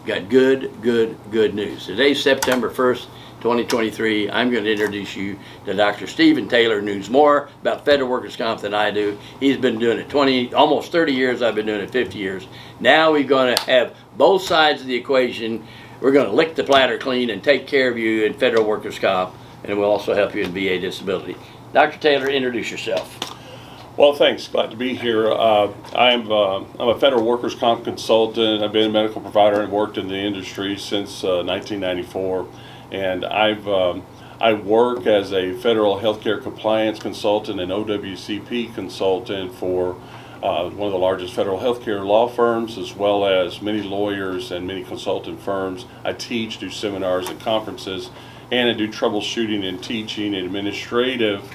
got good news. Today's September 1st, 2023. I'm going to introduce you to Dr. Stephen Taylor, who knows more about federal workers' comp than I do. He's been doing it almost 30 years. I've been doing it 50 years. Now we're going to have both sides of the equation. We're going to lick the platter clean and take care of you in federal workers' comp, and we'll also help you in VA disability. Dr. Taylor, introduce yourself. Well, thanks. Glad to be here. I'm a federal workers' comp consultant. I've been a medical provider and worked in the industry since 1994. And I work as a federal healthcare compliance consultant and OWCP consultant for one of the largest federal healthcare law firms, as well as many lawyers and many consultant firms. I teach, do seminars and conferences, and I do troubleshooting and teaching and administrative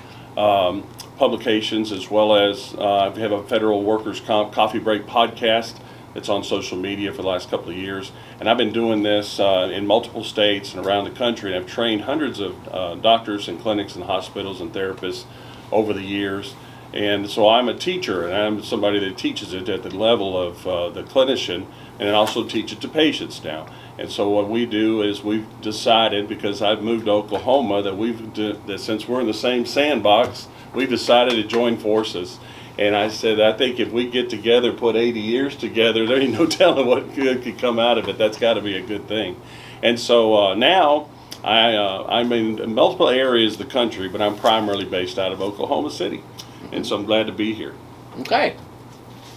publications, as well as I have a federal workers' comp coffee break podcast that's on social media for the last couple of years. And I've been doing this in multiple states and around the country, and I've trained hundreds of doctors and clinics and hospitals and therapists over the years. And so I'm a teacher, and I'm somebody that teaches it at the level of the clinician, and I also teach it to patients now. And so what we do is we've decided, because I've moved to Oklahoma, that since we're in the same sandbox, we've decided to join forces. And I said, I think if we get together, put 80 years together, there ain't no telling what good could come out of it. That's got to be a good thing. And so now I'm in multiple areas of the country, but I'm primarily based out of Oklahoma City. And so I'm glad to be here. Okay.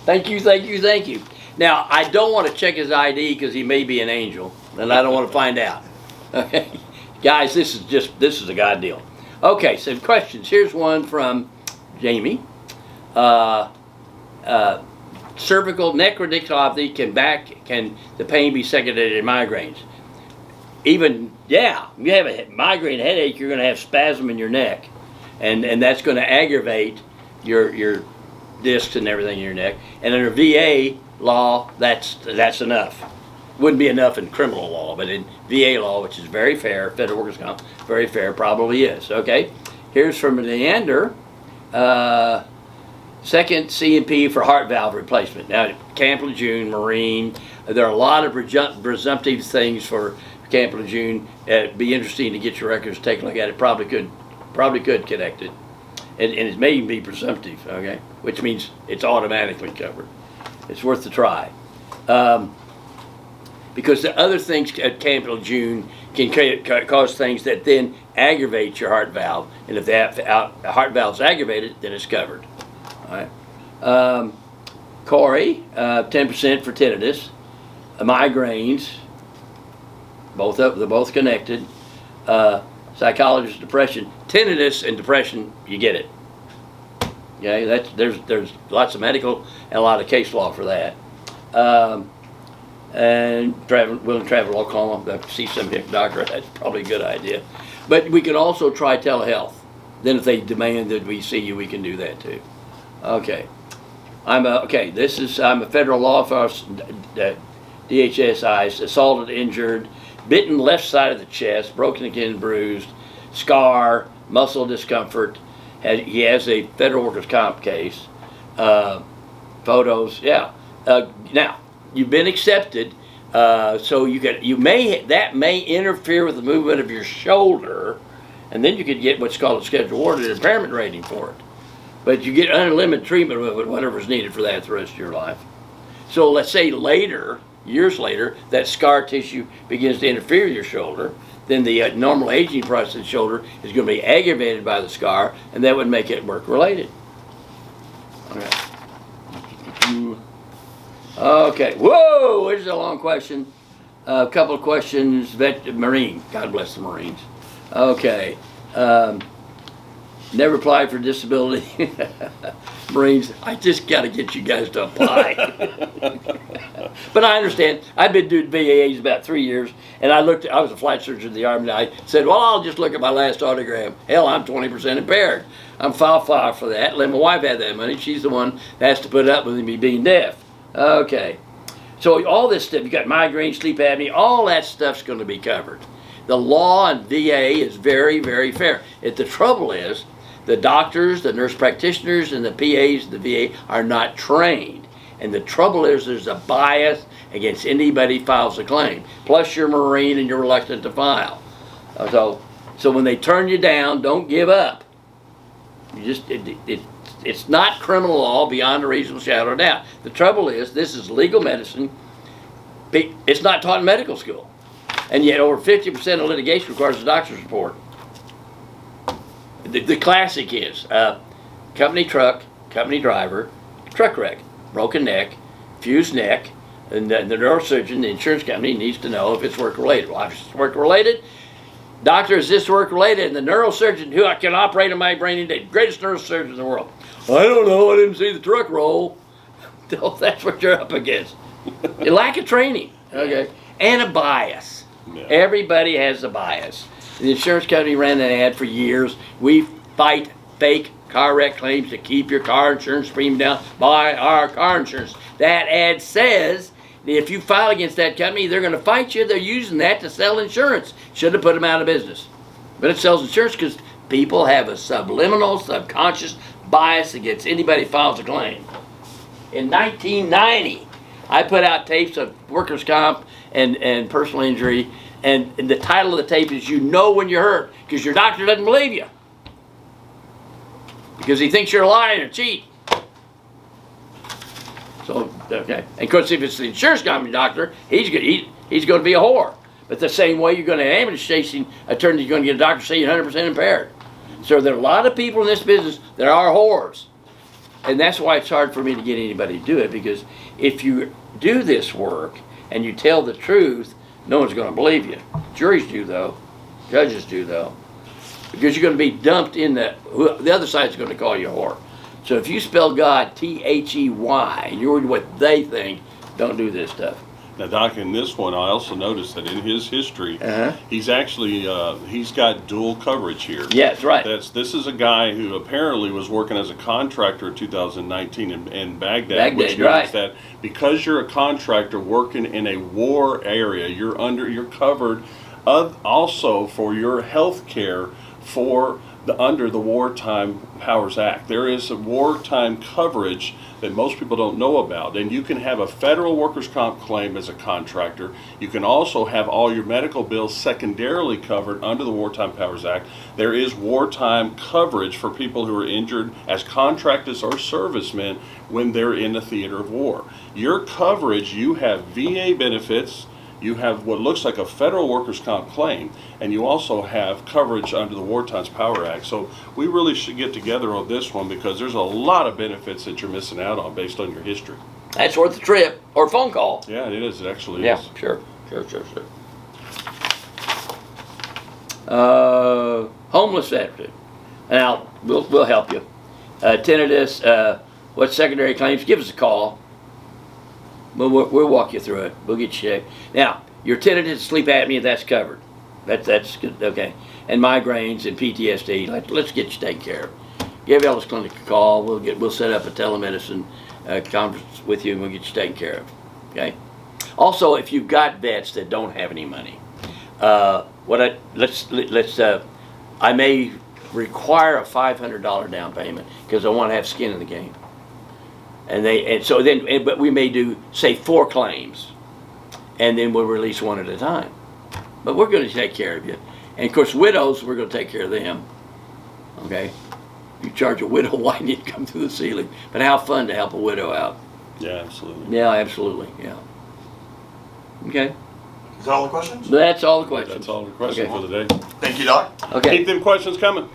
Thank you. Now, I don't want to check his ID because he may be an angel, and I don't want to find out. Okay. Guys, this is a God deal. Okay, so questions. Here's one from Jayme. Cervical neck radiculopathy, can the pain be secondary to migraines? You have a migraine headache, you're going to have spasm in your neck, and that's going to aggravate your discs and everything in your neck. And under VA law, that's enough. Wouldn't be enough in criminal law, but in VA law, which is very fair, federal workers' comp, very fair, probably is. Okay, here's from Leander. Second C&P for heart valve replacement. Now, Camp Lejeune, Marine, there are a lot of presumptive things for Camp Lejeune. It'd be interesting to get your records, take a look at it. Probably could connect it. And it may even be presumptive, okay? Which means it's automatically covered. It's worth the try. Because the other things at Camp Lejeune can cause things that then aggravate your heart valve. And if that heart valve's aggravated, then it's covered. All right. Coray, 10% for tinnitus, migraines, they're both connected. Psychologist, depression, tinnitus and depression, you get it. Okay, there's lots of medical and a lot of case law for that. And willing to travel to Oklahoma, see some doctor, that's probably a good idea. But we could also try telehealth. Then if they demand that we see you, we can do that too. Okay, I'm a federal law enforcement, DHS, assaulted, injured, bitten left side of the chest, broken again, bruised, scar, muscle discomfort. He has a federal workers' comp case. Photos, yeah. Now you've been accepted, so that may interfere with the movement of your shoulder, and then you could get what's called a Schedule awarded impairment rating for it. But you get unlimited treatment with it, whatever's needed for that the rest of your life. So let's say years later, that scar tissue begins to interfere with your shoulder, then the normal aging process of the shoulder is going to be aggravated by the scar, and that would make it work-related. Okay. Whoa, this is a long question. A couple of questions. Marine. God bless the Marines. Okay. Never applied for disability. Marines, I just got to get you guys to apply. But I understand. I've been doing VAs about 3 years, and I was a flight surgeon in the Army, and I said, well, I'll just look at my last autogram. Hell, I'm 20% impaired. I'm file for that. Let my wife have that money. She's the one that has to put up with me being deaf. Okay. So all this stuff, you got migraine, sleep apnea, all that stuff's going to be covered. The law in VA is very, very fair. The trouble is, the doctors, the nurse practitioners, and the PAs of the VA are not trained. And the trouble is there's a bias against anybody who files a claim. Plus you're a Marine and you're reluctant to file. So when they turn you down, don't give up. You just it's not criminal law beyond a reasonable shadow of doubt. The trouble is this is legal medicine. It's not taught in medical school. And yet over 50% of litigation requires a doctor's report. The classic is company truck, company driver, truck wreck, broken neck, fused neck, and the neurosurgeon, the insurance company, needs to know if it's work-related. Well, if it's work-related, doctor, is this work-related? And the neurosurgeon who can operate on my brain today, greatest neurosurgeon in the world. I don't know, I didn't see the truck roll. That's what you're up against. A lack of training, okay, and a bias. Yeah. Everybody has a bias. The insurance company ran an ad for years. We fight fake car wreck claims to keep your car insurance premium down. Buy our car insurance. That ad says that if you file against that company, they're going to fight you. They're using that to sell insurance. Should have put them out of business. But it sells insurance because people have a subliminal, subconscious bias against anybody who files a claim. In 1990, I put out tapes of workers' comp and personal injury, and the title of the tape is "You Know When You're Hurt," because your doctor doesn't believe you. Because he thinks you're lying or cheat. So, okay. And of course, if it's the insurance company doctor, he's going to be a whore. But the same way you're going to ambulance chasing attorney, you're going to get a doctor say you're 100% impaired. So there are a lot of people in this business that are whores. And that's why it's hard for me to get anybody to do it, because if you do this work and you tell the truth, no one's going to believe you. Juries do, though. Judges do, though. Because you're going to be dumped in the other side's going to call you a whore. So if you spell God T-H-E-Y and you're what they think, don't do this stuff. Now, Doc, in this one, I also noticed that in his history, he's actually he's got dual coverage here. Yes, right. This is a guy who apparently was working as a contractor in 2019 in Baghdad, which means that because you're a contractor working in a war area, you're covered also for your health care under the Wartime Powers Act. There is a wartime coverage that most people don't know about, and you can have a federal workers' comp claim as a contractor. You can also have all your medical bills secondarily covered under the Wartime Powers Act. There is wartime coverage for people who are injured as contractors or servicemen when they're in the theater of war. Your coverage, you have VA benefits, you have what looks like a federal workers' comp claim, and you also have coverage under the Wartime Power Act. So we really should get together on this one, because there's a lot of benefits that you're missing out on based on your history. That's worth a trip or a phone call. Yeah, it is. It actually is. Yeah, sure. Homeless veteran. Now, we'll help you. Tinnitus, what secondary claims, give us a call. We'll walk you through it. We'll get you checked. Now, your tinnitus, sleep apnea, that's covered. That's good. Okay. And migraines and PTSD. Let's get you taken care of. Give Ellis Clinic a call. We'll set up a telemedicine conference with you, and we'll get you taken care of. Okay. Also, if you've got vets that don't have any money, I may require a $500 down payment because I want to have skin in the game. But we may do, say, 4 claims, and then we'll release one at a time. But we're going to take care of you. And of course, widows, we're going to take care of them. Okay? You charge a widow, why need to come through the ceiling? But how fun to help a widow out. Yeah, absolutely. Yeah, absolutely. Yeah. Okay? Is that all the questions? That's all the questions. That's all the questions for the day. Thank you, Doc. Okay. Keep them questions coming.